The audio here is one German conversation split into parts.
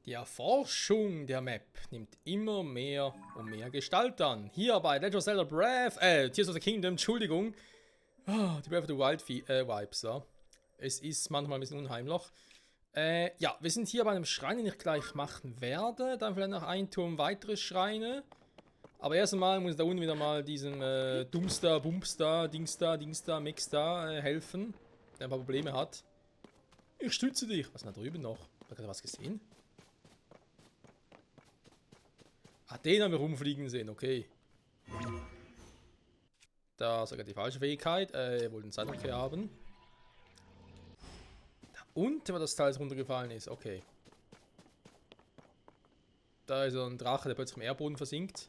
Die Erforschung der Map nimmt immer mehr und mehr Gestalt an. Hier bei Legend of Zelda Tears of the Kingdom, Entschuldigung. Die Breath of the Wild Vibes, ja. Es ist manchmal ein bisschen unheimlich. Ja, wir sind hier bei einem Schrein, den ich gleich machen werde. Dann vielleicht noch ein Turm weitere Schreine. Aber erst einmal muss ich da unten wieder mal diesem Dumpster, Bumpster, Dingster, Mixter helfen. Der ein paar Probleme hat. Ich stütze dich. Was ist denn da drüben noch? Hat er gerade was gesehen? Ah, den haben wir rumfliegen sehen, okay. Da ist sogar die falsche Fähigkeit. Wohl den Zeitverkehr haben. Da unten, wo das Teil runtergefallen ist, okay. Da ist so ein Drache, der plötzlich im Erdboden versinkt.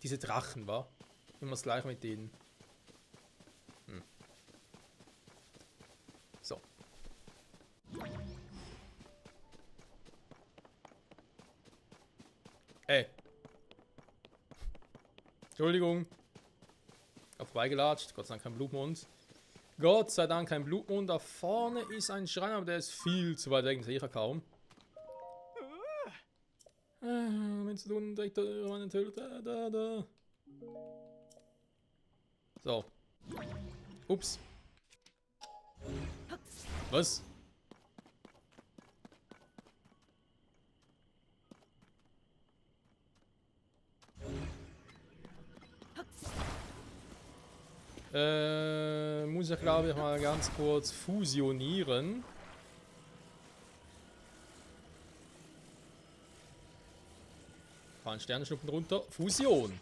Diese Drachen, wa? Nehmen wir es gleich mit denen. So. Entschuldigung. Auf vorbeigelatscht. Gott sei Dank kein Blutmond. Gott sei Dank kein Blutmond. Da vorne ist ein Schrein, aber der ist viel zu weit weg. Den sehe ich ja kaum. Wenn du tun, direkt meine Töte. Da. So. Ups. Was? Muss ich glaube ich mal ganz kurz fusionieren. Fahren Sternenschnuppen runter. Fusion.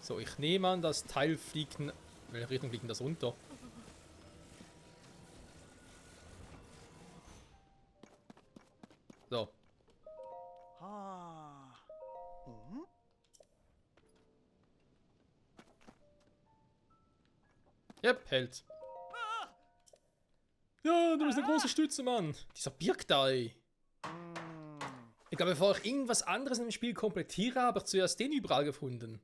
So, ich nehme an, das Teil fliegt. In welche Richtung fliegt denn das runter? So. Yep, hält. Ja, du bist eine große Stütze, Mann. Dieser Birk da, ey. Ich glaube, bevor ich irgendwas anderes in dem Spiel komplettiere, habe ich zuerst den überall gefunden.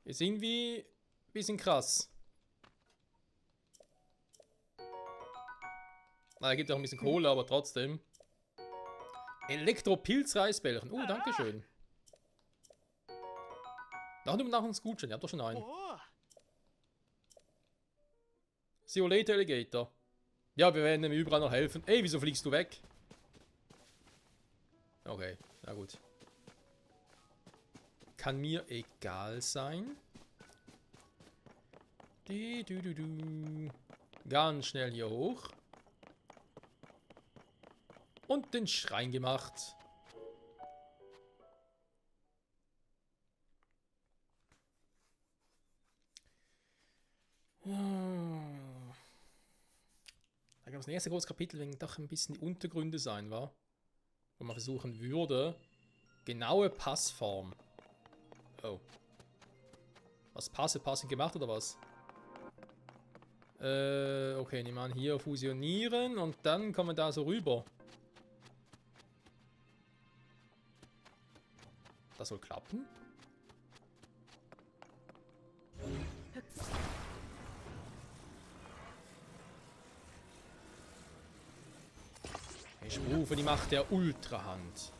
Ist irgendwie ein bisschen krass. Na, er gibt auch ein bisschen Kohle, aber trotzdem. Elektro-Pilz-Reisbällchen. Dankeschön. Nach uns gut schon, ihr habt doch schon einen. See you later, Alligator. Ja, wir werden ihm überall noch helfen. Ey, wieso fliegst du weg? Okay, na gut. Kann mir egal sein. Ganz schnell hier hoch. Und den Schrein gemacht. Da gab es ein erstes großes Kapitel, wenn doch ein bisschen die Untergründe sein war. Wo man versuchen würde. Genaue Passform. Oh. Was passend gemacht oder was? Okay, nehmen wir an, hier fusionieren und dann kommen wir da so rüber. Das soll klappen. Ich rufe die Macht der Ultrahand.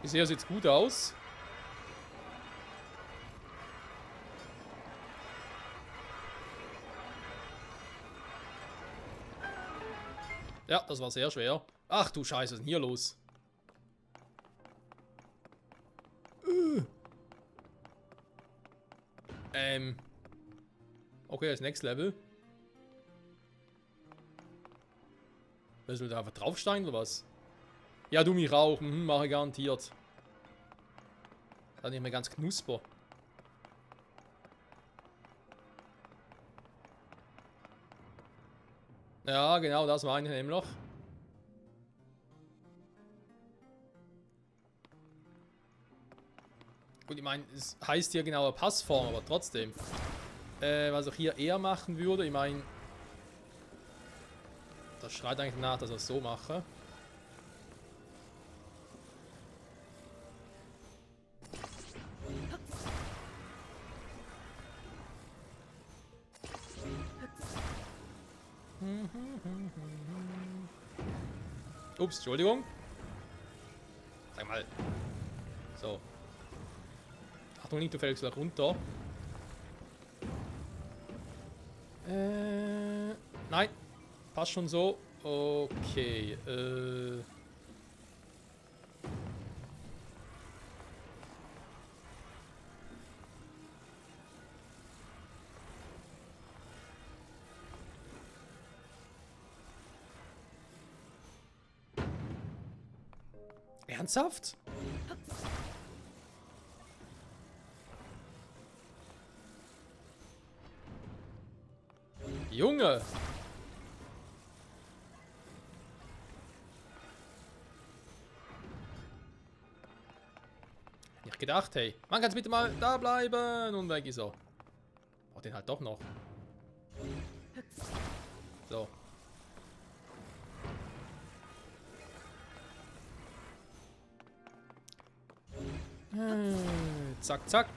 Bisher sieht's gut aus. Ja, das war sehr schwer. Ach du Scheiße, was ist denn hier los? Okay, das Next Level. Was will da einfach draufsteigen oder was? Ja, du mich auch. Mache garantiert. Dann nicht mehr ganz knusper. Ja, genau, das meine ich nämlich. Gut, ich meine, es heißt hier genaue Passform, aber trotzdem. Was ich hier eher machen würde, ich meine... Das schreit eigentlich nach, dass ich es so mache. Ups, Entschuldigung. Sag mal. So. Achtung, nicht, du fällst gleich runter. Nein. Passt schon so. Okay. Ernsthaft? Junge! Nicht gedacht, hey. Man kann bitte mal da bleiben und weg ist er. Oh, den halt doch noch. So. Zack, zack.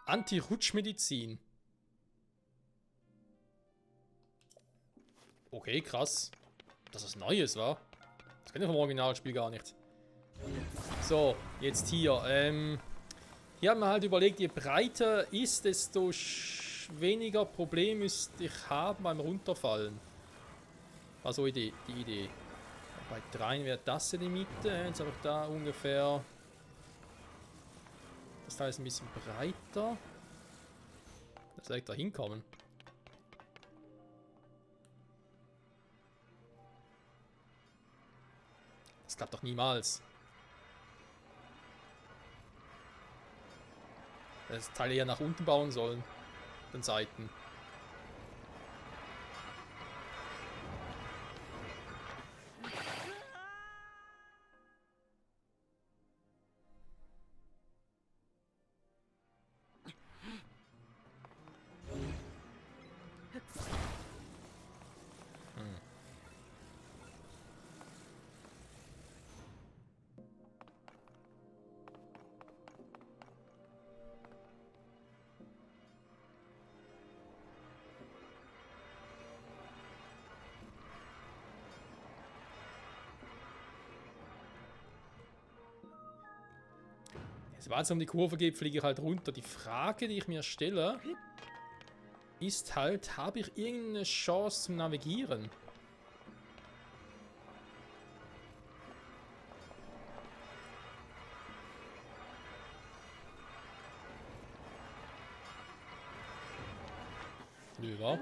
Anti-Rutschmedizin. Okay, krass. Dass das Neues war. Das kenne ich vom Originalspiel gar nicht. So, jetzt hier. Hier haben wir halt überlegt, je breiter ist, desto weniger Problem müsste ich haben beim Runterfallen. Also die Idee. Bei 3 wäre das in die Mitte. Jetzt habe ich da ungefähr. Das Teil ist ein bisschen breiter. Das soll ich da hinkommen. Das klappt doch niemals. Das Teil eher nach unten bauen sollen. Den Seiten. Sobald es um die Kurve geht, fliege ich halt runter. Die Frage, die ich mir stelle, ist halt, habe ich irgendeine Chance zum Navigieren? Nö, wa?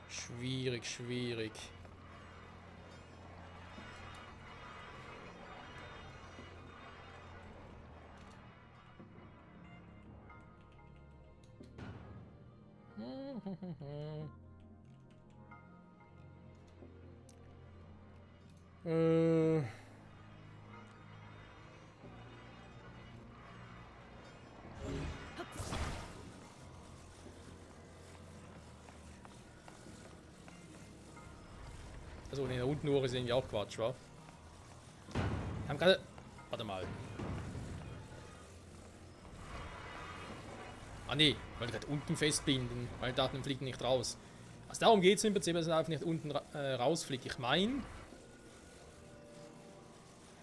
Schwierig, schwierig. Also, ne, da unten Uhr ist irgendwie auch Quatsch, wa? Wir haben gerade. Warte mal. Ah, ne, ich wollte gerade unten festbinden. Meine Daten fliegen nicht raus. Also, darum geht es im Prinzip, dass er einfach nicht unten rausfliegt. Ich meine.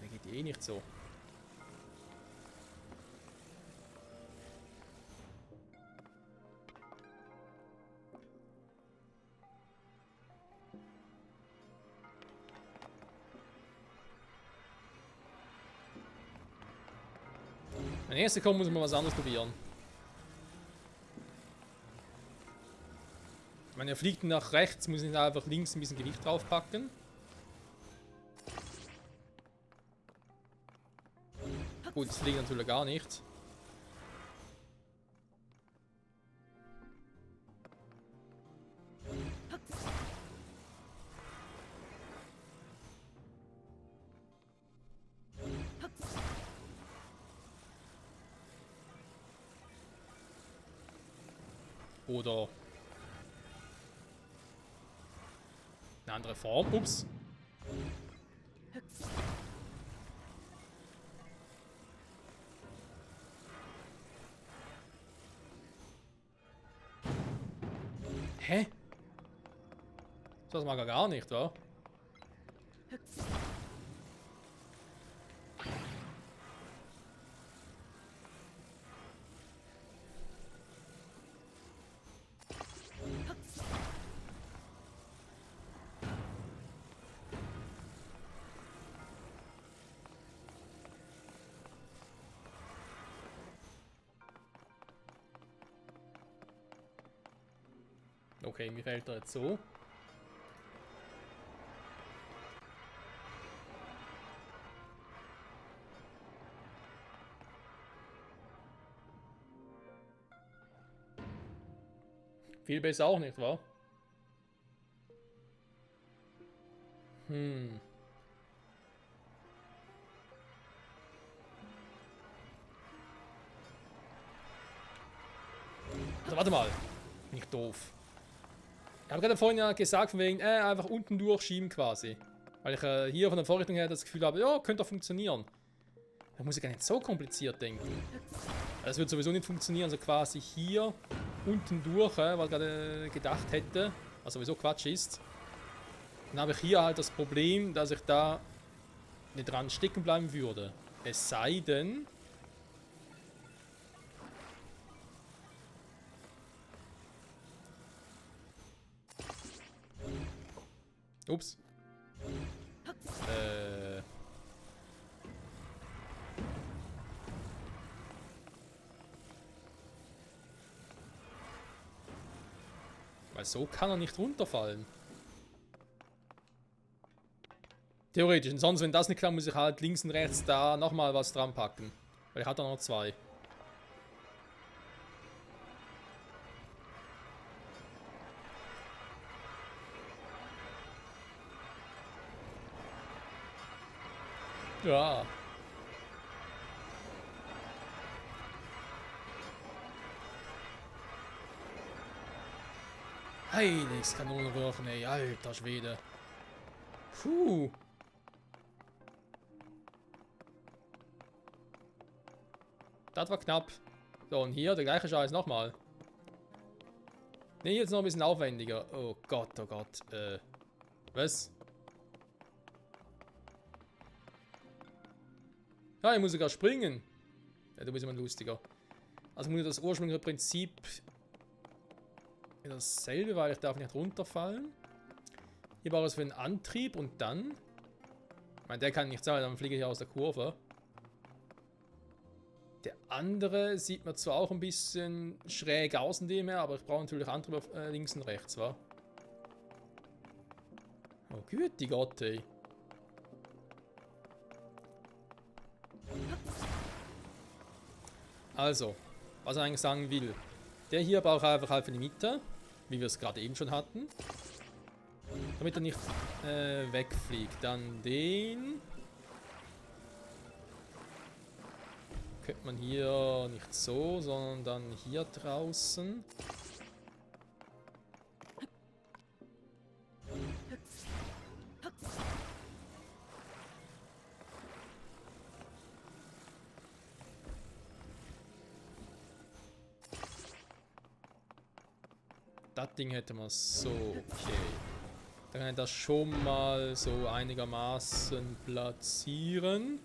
Der geht eh nicht so. Wenn erste kommt, muss man was anderes probieren. Ich meine, er fliegt nach rechts, muss ich einfach links ein bisschen Gewicht draufpacken. Gut, das fliegt natürlich gar nicht. Oder eine andere Form. Ups. Hä? Das mag er gar nicht, wa? Okay, mir fällt er jetzt so. Viel besser auch nicht, wahr? Also warte mal. Nicht doof. Ich habe gerade vorhin ja gesagt, von wegen, einfach unten durchschieben quasi. Weil ich hier von der Vorrichtung her das Gefühl habe, ja, könnte doch funktionieren. Da muss ich gar nicht so kompliziert denken. Das wird sowieso nicht funktionieren, also quasi hier unten durch, was ich gerade gedacht hätte, was sowieso Quatsch ist. Dann habe ich hier halt das Problem, dass ich da nicht dran stecken bleiben würde. Es sei denn... Ups. Weil so kann er nicht runterfallen. Theoretisch. Und sonst, wenn das nicht klappt, muss ich halt links und rechts da nochmal was dran packen. Weil ich hatte noch zwei. Ja. Heiliges Kanonenwürfen, ey, alter Schwede. Puh. Das war knapp. So, und hier der gleiche Scheiß nochmal. Ne, jetzt noch ein bisschen aufwendiger. Oh Gott, oh Gott. Was? Ja, ich muss sogar springen. Ja, du bist immer lustiger. Also muss ich das ursprüngliche Prinzip dasselbe, weil ich darf nicht runterfallen. Hier war es für den Antrieb und dann... Ich meine, der kann nicht sein, dann fliege ich aus der Kurve. Der andere sieht mir zwar auch ein bisschen schräg aus in dem her, aber ich brauche natürlich Antrieb auf links und rechts, wa? Oh, güti Gott, ey. Also, was ich eigentlich sagen will. Der hier braucht einfach halt für die Mitte, wie wir es gerade eben schon hatten. Damit er nicht wegfliegt. Dann den... Könnte man hier nicht so, sondern dann hier draußen. Das Ding hätte man so, okay. Dann kann ich das schon mal so einigermaßen platzieren.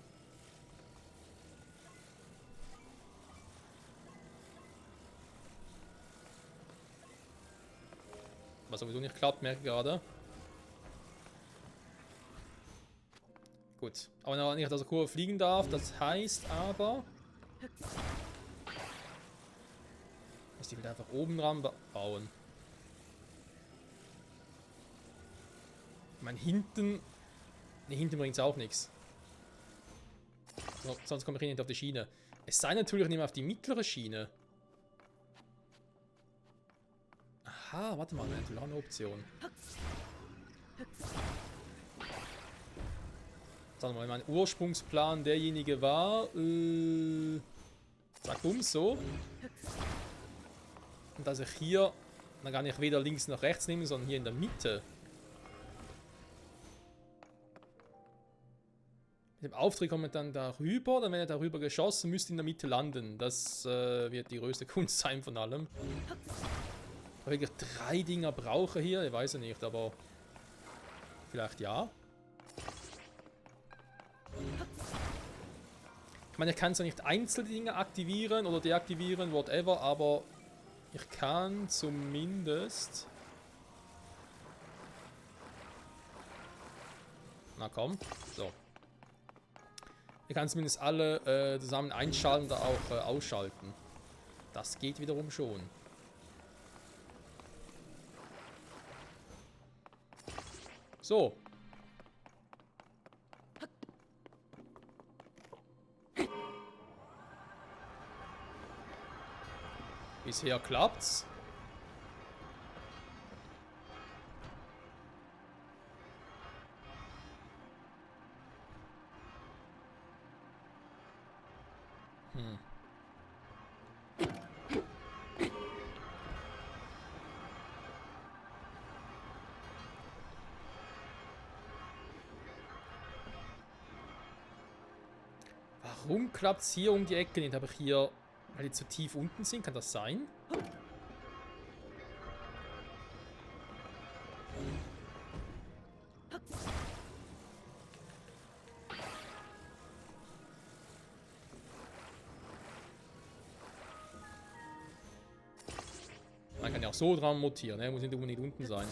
Was sowieso nicht klappt, merke ich gerade. Gut, aber noch nicht, dass er Kurve fliegen darf. Das heißt aber... dass die wieder einfach oben dran bauen. Ich meine, hinten... Ne, hinten bringt es auch nichts. So, sonst komme ich nicht auf die Schiene. Es sei natürlich nicht mehr auf die mittlere Schiene. Aha, warte mal, natürlich auch eine Option. Sagen wir mal, mein Ursprungsplan derjenige war... zack, so. Und dass ich hier dann gar nicht weder links noch rechts nehme, sondern hier in der Mitte. Mit dem Auftritt kommt man dann darüber, dann wenn er darüber geschossen, müsste in der Mitte landen. Das wird die größte Kunst sein von allem. Ob ich wirklich 3 Dinger brauche hier, ich weiß ja nicht, aber vielleicht ja. Ich meine, ich kann zwar nicht einzelne Dinge aktivieren oder deaktivieren, whatever, aber ich kann zumindest... Na komm, so. Ich kann zumindest alle zusammen einschalten oder auch ausschalten. Das geht wiederum schon. So. Bisher klappt's. Warum klappt es hier um die Ecke nicht? Aber hier, weil die zu tief unten sind, kann das sein? Man kann ja auch so dran montieren, ne? Muss nicht unbedingt unten sein.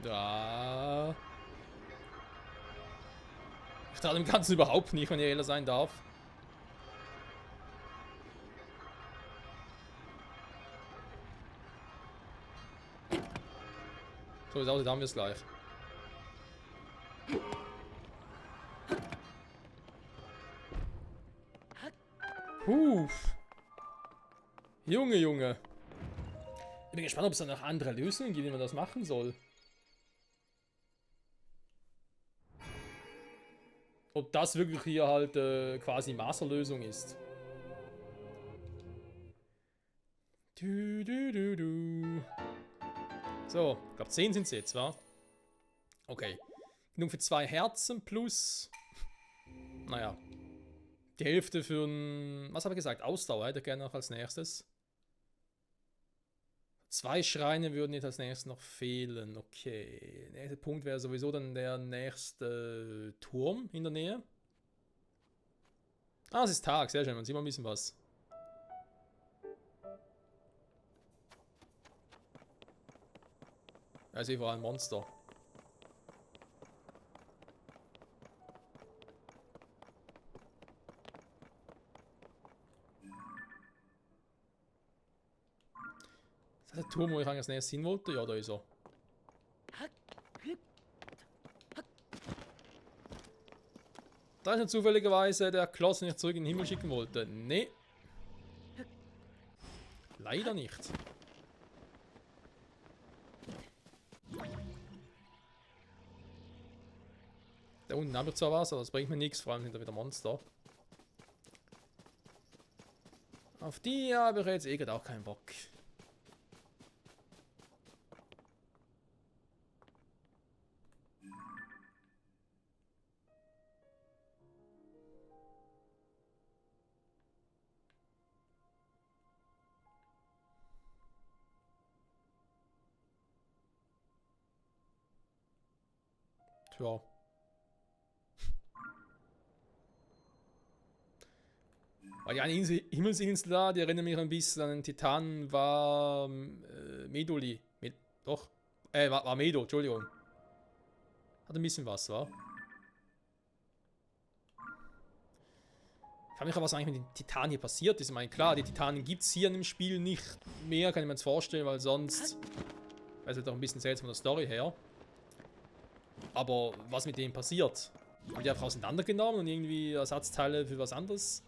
Da. Ich traue dem Ganzen überhaupt nicht, wenn ich ehrlich sein darf. So, jetzt aussieht, haben wir es gleich. Junge, Junge. Ich bin gespannt, ob es da noch andere Lösungen gibt, wie man das machen soll. Ob das wirklich hier halt quasi Masterlösung ist. So, ich glaube 10 sind es jetzt, wa? Okay. Genug für 2 Herzen plus... Naja. Die Hälfte für ein... Was habe ich gesagt? Ausdauer hätte ich gerne noch als nächstes. 2 Schreine würden jetzt als nächstes noch fehlen. Okay. Der nächste Punkt wäre sowieso dann der nächste Turm in der Nähe. Ah, es ist Tag. Sehr schön. Man sieht mal ein bisschen was. Also hier war ein Monster. Ist das der Turm, wo ich eigentlich als nächstes hin wollte? Ja, da ist er. Da ist ja zufälligerweise der Kloss, den ich zurück in den Himmel schicken wollte. Nee. Leider nicht. Da unten habe ich zwar was, aber das bringt mir nichts, vor allem sind da wieder Monster. Auf die habe ich jetzt gerade auch keinen Bock. Tja. Weil die eine Himmelsinsel da, die erinnert mich ein bisschen an den Titan, war Medoli. Doch. War Medo, Entschuldigung. Hat ein bisschen was, wa? Ich frage mich auch, was eigentlich mit den Titanen hier passiert ist. Ich meine, klar, die Titanen gibt es hier in dem Spiel nicht mehr, kann ich mir jetzt vorstellen, weil sonst wäre es halt auch ein bisschen seltsam von der Story her. Aber was mit denen passiert? Haben die einfach auseinandergenommen und irgendwie Ersatzteile für was anderes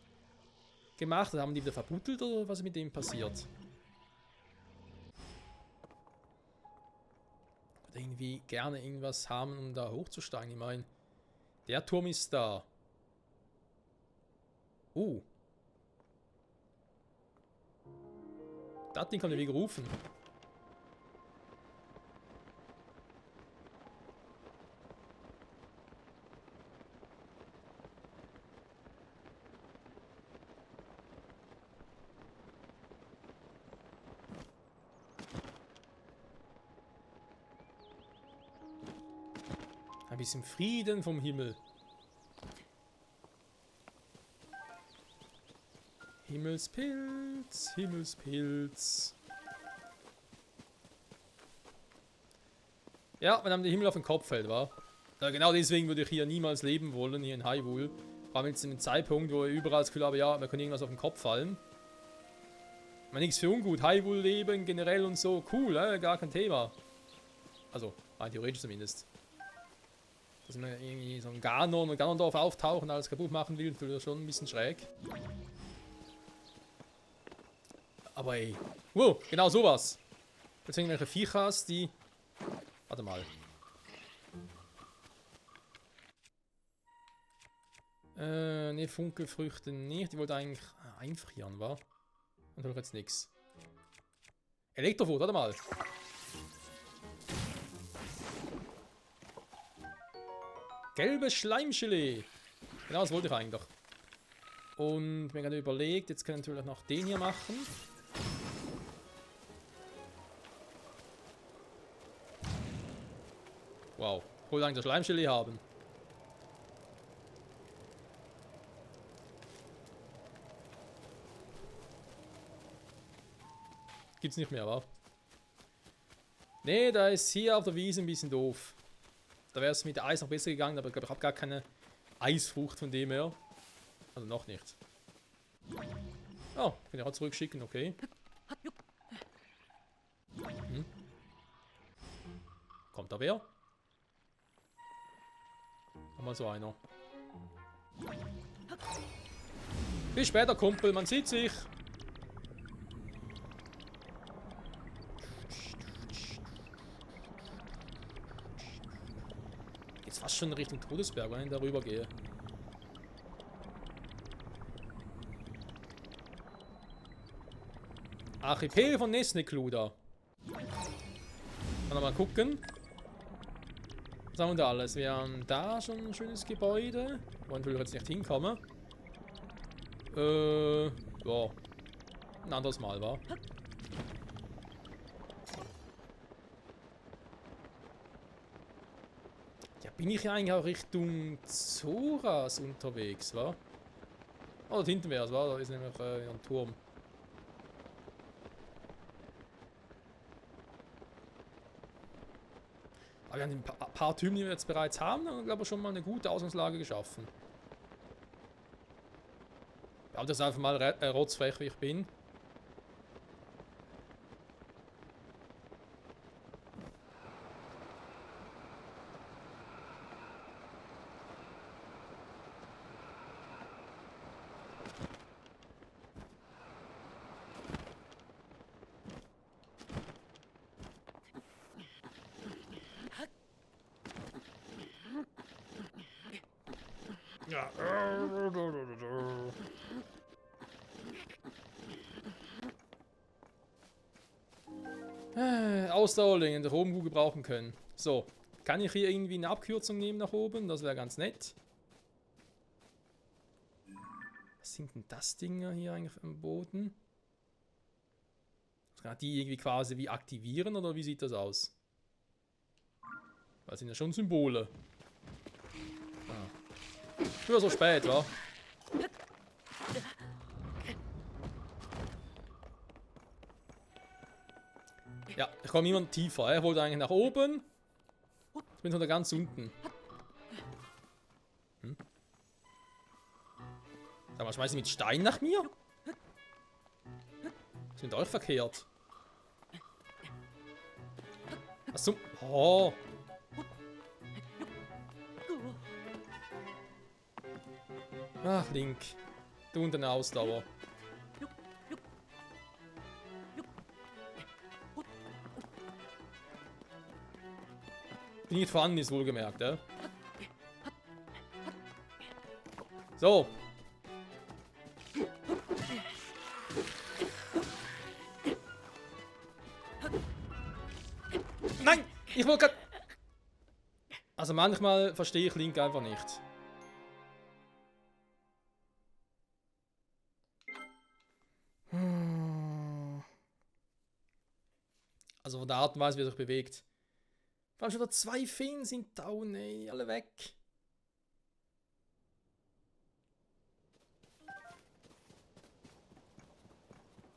gemacht? Oder haben die wieder verbuddelt oder was ist mit denen passiert? Oder irgendwie gerne irgendwas haben, um da hochzusteigen. Ich meine, der Turm ist da. Das Ding kann ich wieder rufen. Ein bisschen Frieden vom Himmel. Himmelspilz, Himmelspilz. Ja, wenn einem der Himmel auf den Kopf fällt, wa? Ja, genau deswegen würde ich hier niemals leben wollen, hier in Hyrule. Vor allem jetzt in einem Zeitpunkt, wo ich überall das Gefühl habe, ja, mir kann irgendwas auf den Kopf fallen. Ich meine, nichts für ungut. Hyrule leben generell und so, cool, gar kein Thema. Also, rein theoretisch zumindest. Dass man irgendwie so ein Ganon und Ganondorf auftauchen und alles kaputt machen will, tut das schon ein bisschen schräg. Aber ey. Wow, genau sowas. Jetzt irgendwelche Viechers, die. Warte mal. Ne, Funkelfrüchte nicht. Die wollte eigentlich einfrieren, wa? Und hol jetzt nichts. Elektrofurt, warte mal. Gelbes Schleimgelee. Genau, das wollte ich eigentlich doch. Und mir gerade überlegt, jetzt können wir natürlich noch den hier machen. Wow, ich wollte eigentlich das Schleimgelee haben. Gibt's nicht mehr, wa? Nee, da ist hier auf der Wiese ein bisschen doof. Da wäre es mit Eis noch besser gegangen, aber ich glaube, ich habe gar keine Eisfrucht von dem her. Also noch nicht. Oh, kann ich auch zurückschicken, okay. Kommt da wer? Nochmal so einer. Bis später, Kumpel, man sieht sich. Jetzt fast schon Richtung Todesberg, wenn ich darüber gehe. Archipel von Nesnekluda. Kann man mal gucken. Was haben wir da alles? Wir haben da schon ein schönes Gebäude. Wollen wir jetzt nicht hinkommen. Ja. Ein anderes Mal, war. Ja, bin ich ja eigentlich auch Richtung Zoras unterwegs, wa? Oh, dort hinten wäre es, wa? Da ist nämlich ein Turm. Aber wir haben ein paar Typen, die wir jetzt bereits haben, dann glaube ich schon mal eine gute Ausgangslage geschaffen. Ich habe das einfach mal rotzfrech, wie ich bin. Ja. Ausdauerlinge, der oben gut gebrauchen können. So, kann ich hier irgendwie eine Abkürzung nehmen nach oben? Das wäre ganz nett. Was sind denn das Dinger hier eigentlich am Boden? Kann die irgendwie quasi wie aktivieren oder wie sieht das aus? Das sind ja schon Symbole. Früher so spät, wa? Ja, ich komme immer tiefer. Ich wollte eigentlich nach oben. Ich bin schon da ganz unten. Da Kann man schmeißen mit Stein nach mir? Was ist mit euch verkehrt? Was zum... Oh. Ach, Link. Du und deine Ausdauer. Die nicht vorhanden ist, wohlgemerkt, ja? So. Nein! Ich wollte gerade... Also manchmal verstehe ich Link einfach nicht. Also von der Art und Weise, wie er sich bewegt. Vor allem schon wieder 2 Feen sind down, ey. Alle weg.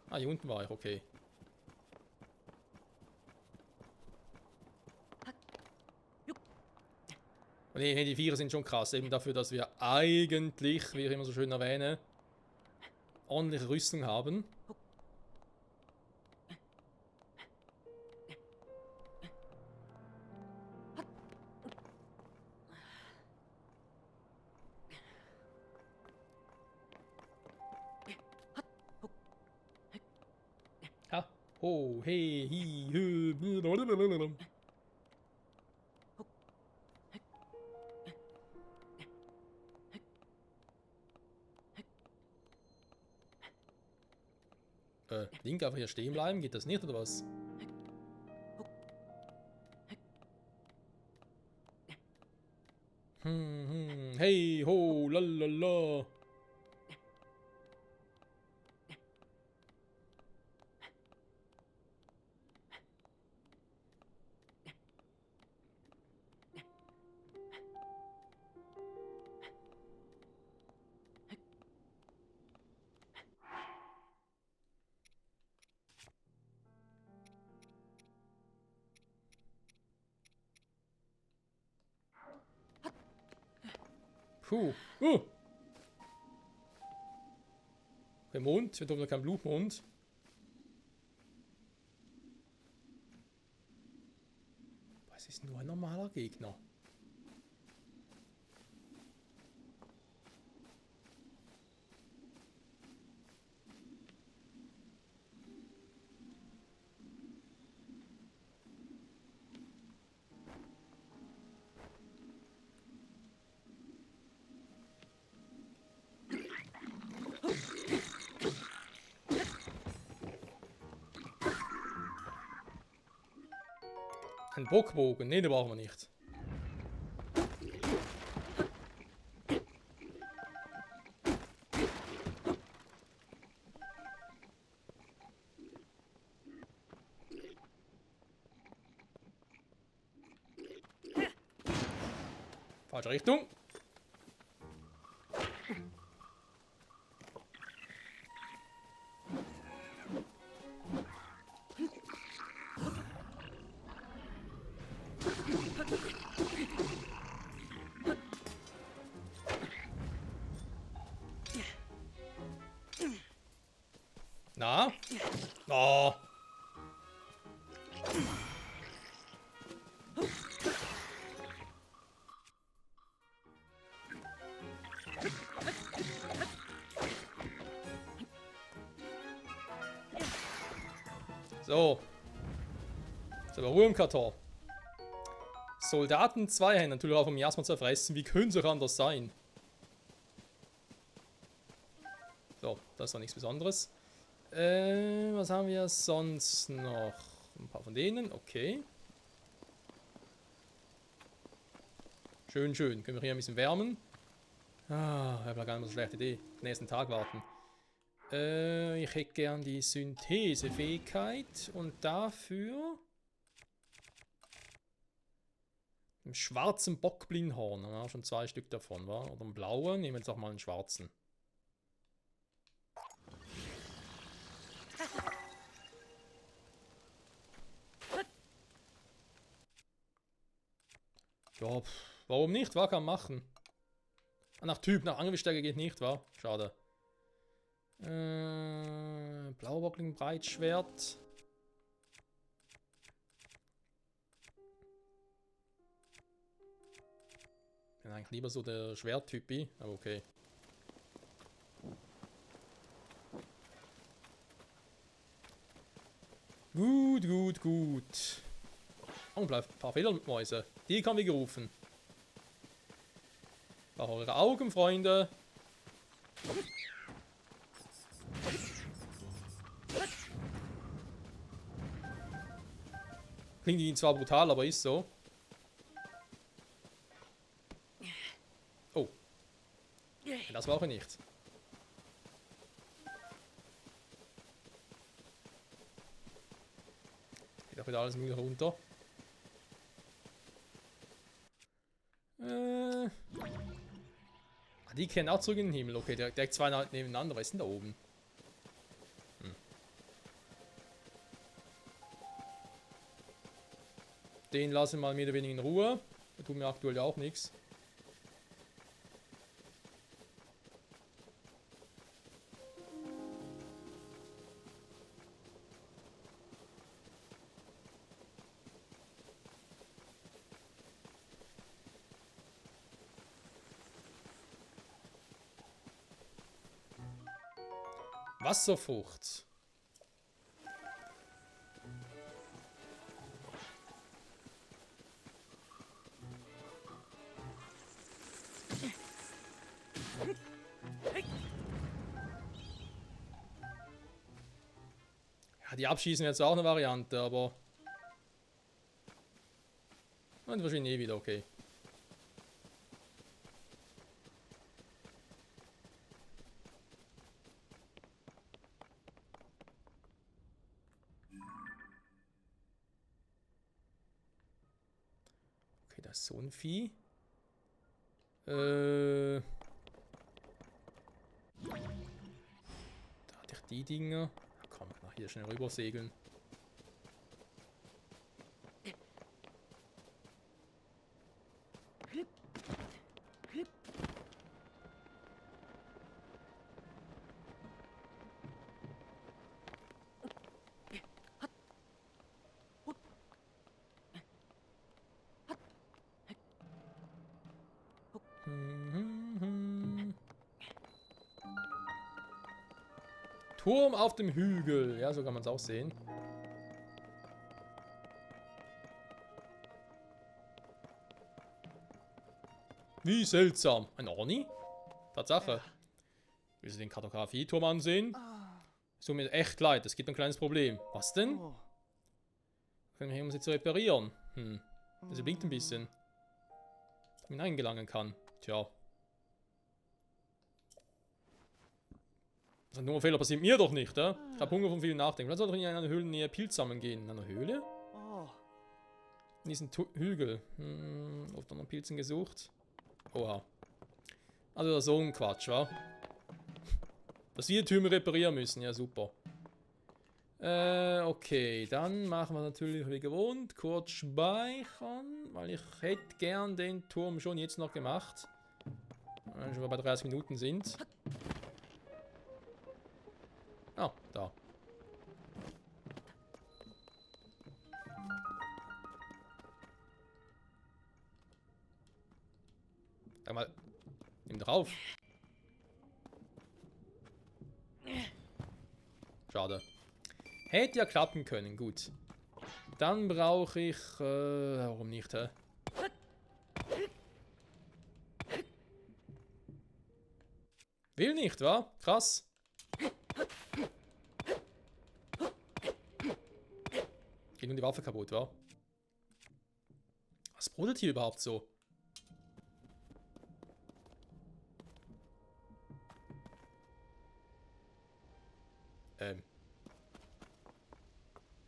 Ah, hier unten war ich, okay. Und nee, die Vierer sind schon krass. Eben dafür, dass wir eigentlich, wie ich immer so schön erwähne, ordentliche Rüstung haben. Ha, ho, he, hi, hö, blablabla. Link einfach hier stehen bleiben, geht das nicht oder was? Hey, ho, lalala. Puh. Der Mond, wir haben noch keinen Blutmond. Es ist nur ein normaler Gegner. Ein Bockbogen, ne, den brauchen wir nicht. Falsche Richtung. Na? Oh. So. Ist aber Ruhe im Karton. Soldaten 2 haben natürlich auch vom Miasma zerfressen. Wie können sie auch anders sein? So, das war nichts Besonderes. Was haben wir sonst noch? Ein paar von denen, okay. Schön, schön. Können wir hier ein bisschen wärmen? Ah, ich habe gar nicht so eine schlechte Idee. Den nächsten Tag warten. Ich hätte gern die Synthesefähigkeit und dafür einen schwarzen Bockblindhorn. Da haben wir schon 2 Stück davon, war? Oder einen blauen. Nehmen wir jetzt auch mal einen schwarzen. Ja, warum nicht? Was kann man machen? Ah, nach Typ, nach Angriffsstärke geht nicht, wa? Schade. Blaubockling Breitschwert. Ich bin eigentlich lieber so der Schwerttypi, aber okay. Gut, gut, gut. Oh, bleibt ein paar Fehlermäuse. Die kann wir gerufen. Brauche eure Augen, Freunde. Klingt ihnen zwar brutal, aber ist so. Oh. Das brauche ich nicht. Geht auch wieder alles Müll runter. Die kennen auch zurück in den Himmel. Okay, direkt zwei nebeneinander. Was ist denn da oben? Den lassen wir mal mehr oder weniger in Ruhe. Der tut mir aktuell ja auch nichts. Wasserfrucht. Ja, die abschießen jetzt auch eine Variante, aber... Und wahrscheinlich eh wieder okay. Okay, das ist so ein Vieh. Da hatte ich die Dinger. Komm, nach hier schnell rüber segeln. Turm auf dem Hügel. Ja, so kann man es auch sehen. Wie seltsam. Ein Orni? Tatsache. Willst du den Kartografieturm ansehen? Es tut mir echt leid, es gibt ein kleines Problem. Was denn? Können wir sie zu reparieren? Das blinkt ein bisschen. Dass man hineingelangen kann. Tja. Das ist ein dummer Fehler, passiert mir doch nicht, ja? Ich habe Hunger von vielen Nachdenken. Vielleicht soll doch in einer Höhlennähe Pilz sammeln In einer Höhle? In diesem Hügel. Oft nach Pilzen gesucht. Oha. Also so ein Quatsch, wa? Dass wir Türme reparieren müssen, ja super. Okay, dann machen wir natürlich wie gewohnt. Kurz speichern, weil ich hätte gern den Turm schon jetzt noch gemacht. Wenn wir schon bei 30 Minuten sind. Ah, da. Sag mal, nimm doch auf. Schade. Hätte ja klappen können, gut. Dann brauche ich... warum nicht, hä? Will nicht, wa? Krass. Geht nun die Waffe kaputt, wa? Was brodelt hier überhaupt so?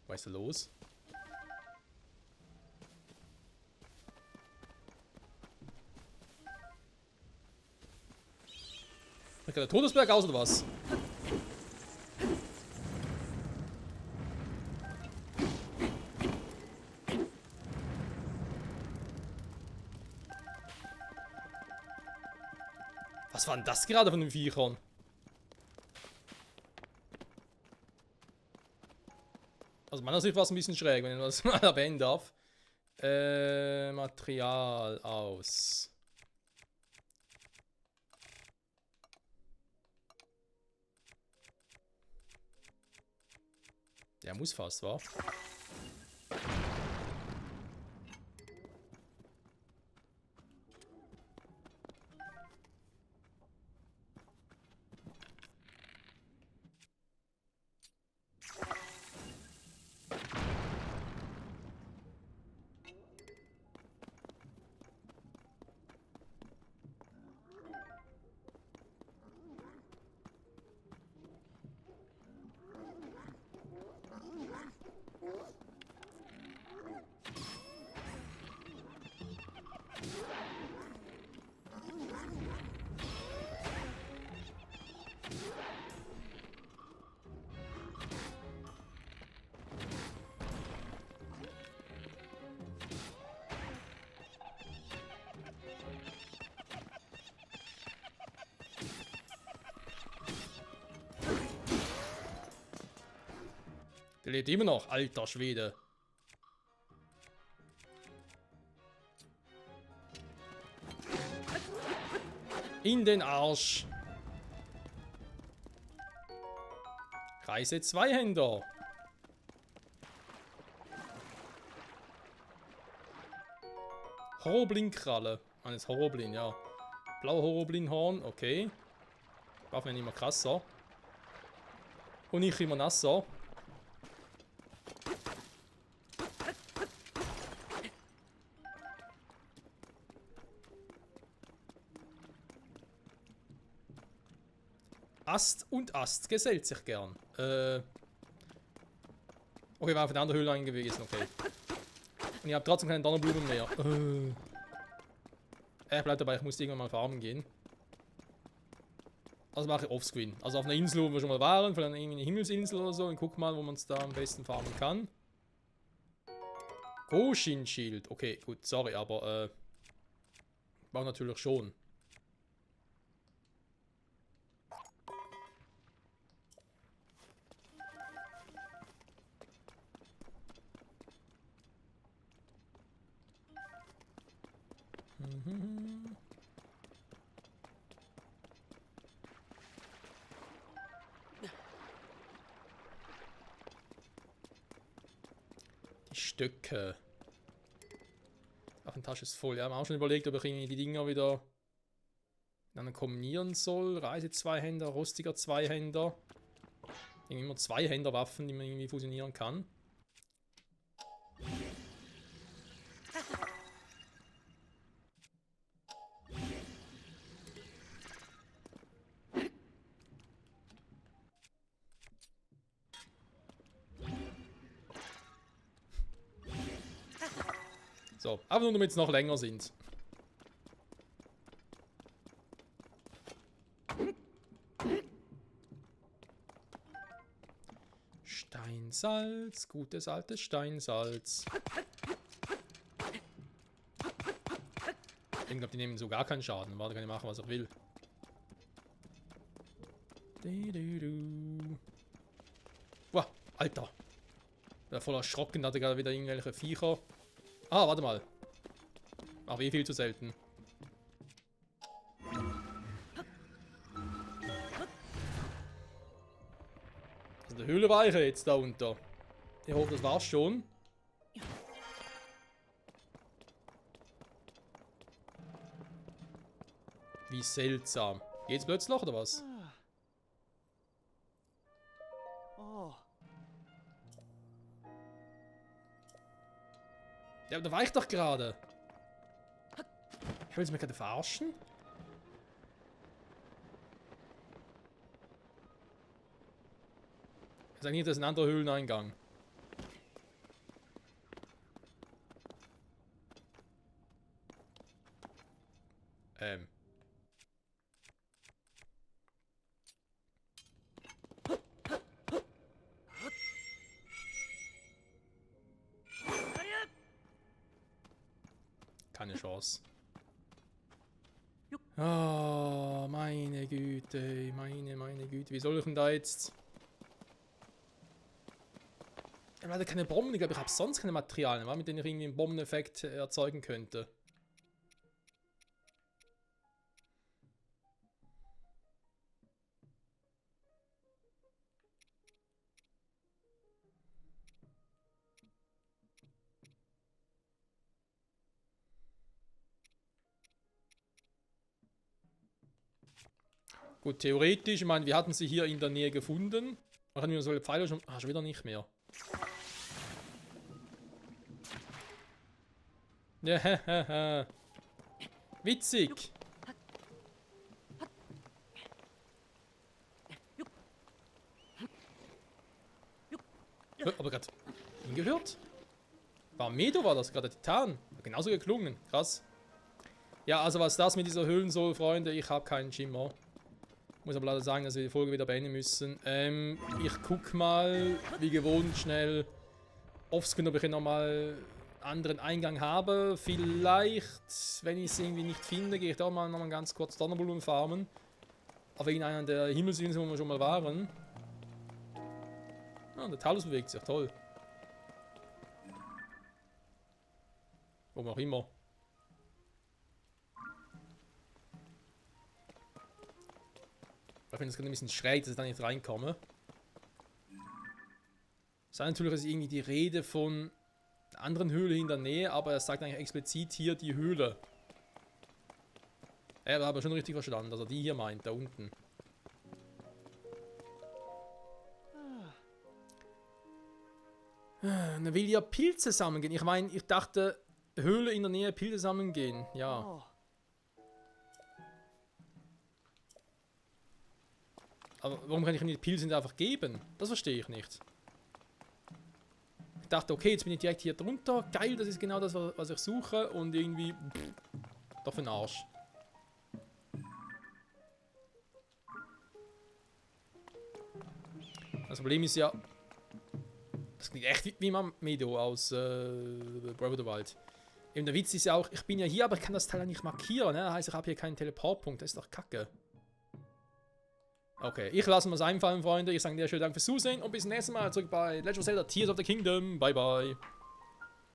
Was ist da los? Bricht der Todesberg aus oder was? Was war denn das gerade von den Viechern? Also meiner Sicht war es ein bisschen schräg, wenn ich das mal erwähnen darf. Material aus. Der muss fast, wa? Der lebt immer noch, alter Schwede. In den Arsch. Reise Zweihänder. Horroblin-Kralle. Eines Horroblin, ja. Blau Horroblin-Horn, okay. Waffen werden immer krasser. Und ich immer nasser. Ast und Ast gesellt sich gern. Okay, war auf der anderen Höhle gewesen, okay. Und ich habe trotzdem keine Donnerblumen mehr. Bleibt dabei, ich muss irgendwann mal farmen gehen. Also mache ich offscreen. Also auf einer Insel, wo wir schon mal waren, vielleicht irgendwie eine Himmelsinsel oder so. Und guck mal, wo man es da am besten farmen kann. Goshin Shield. Okay, gut, sorry, aber war natürlich schon. Die Stöcke. Ach, eine Tasche ist voll. Ja, wir haben auch schon überlegt, ob ich irgendwie die Dinger wieder miteinander kombinieren soll. Reise-Zweihänder, rostiger Zweihänder. Irgendwie immer Zweihänderwaffen, die man irgendwie fusionieren kann. So, aber nur damit es noch länger sind. Steinsalz, gutes altes Steinsalz. Ich glaube, die nehmen so gar keinen Schaden. Warte, kann ich machen, was ich will. Wow, Alter. Ich bin voll erschrocken, hatte gerade wieder irgendwelche Viecher. Ah, warte mal. Aber viel zu selten. Also die Höhle war ich jetzt da unter. Ich hoffe, das war's schon. Wie seltsam. Geht's plötzlich oder was? Ja, aber da war ich doch gerade. Willst du mich gerade verarschen? Ich sage nicht, das ist ein anderer Höhleneingang. Keine Chance. Oh, meine Güte, meine Güte. Wie soll ich denn da jetzt Ich habe leider keine Bomben, ich glaube, ich habe sonst keine Materialien, mit denen ich irgendwie einen Bombeneffekt erzeugen könnte. Gut, theoretisch, ich meine, wir hatten sie hier in der Nähe gefunden. Ach, nur so Pfeile schon. Ah, schon wieder nicht mehr. Ja, witzig. Aber gerade hingehört? War Medo, war das gerade Titan? Hat genauso geklungen. Krass. Ja, also was das mit dieser Höhlen soll, Freunde, ich habe keinen Schimmer. Muss aber leider sagen, dass wir die Folge wieder beenden müssen. Ich guck mal, wie gewohnt, schnell offscreen, ob ich hier nochmal einen anderen Eingang habe. Vielleicht, wenn ich es irgendwie nicht finde, gehe ich da mal nochmal ganz kurz Donnerblumen farmen. Auf irgendeiner der Himmelsinseln, wo wir schon mal waren. Ah, der Talus bewegt sich, toll. Wo auch immer. Ich finde es gerade ein bisschen schräg, dass ich da nicht reinkomme. Es ist natürlich ist irgendwie die Rede von einer anderen Höhle in der Nähe, aber er sagt eigentlich explizit hier die Höhle. Er habe schon richtig verstanden, dass er die hier meint, da unten. Er will ja Pilze sammeln gehen. Ich meine, ich dachte, Höhle in der Nähe, Pilze sammeln gehen. Ja. Aber warum kann ich ihm die Pilze nicht einfach geben? Das verstehe ich nicht. Ich dachte, okay, jetzt bin ich direkt hier drunter. Geil, das ist genau das, was ich suche. Und irgendwie... doch für den Arsch. Das Problem ist ja... das klingt echt wie Medo aus Breath of the Wild. Eben der Witz ist ja auch, ich bin ja hier, aber ich kann das Teil ja nicht markieren. Ne? Das heißt, ich habe hier keinen Teleportpunkt. Das ist doch kacke. Okay, ich lasse mir es einfallen, Freunde. Ich sage dir schönen Dank fürs Zusehen und bis zum nächsten Mal zurück bei Legend of Zelda Tears of the Kingdom. Bye, bye.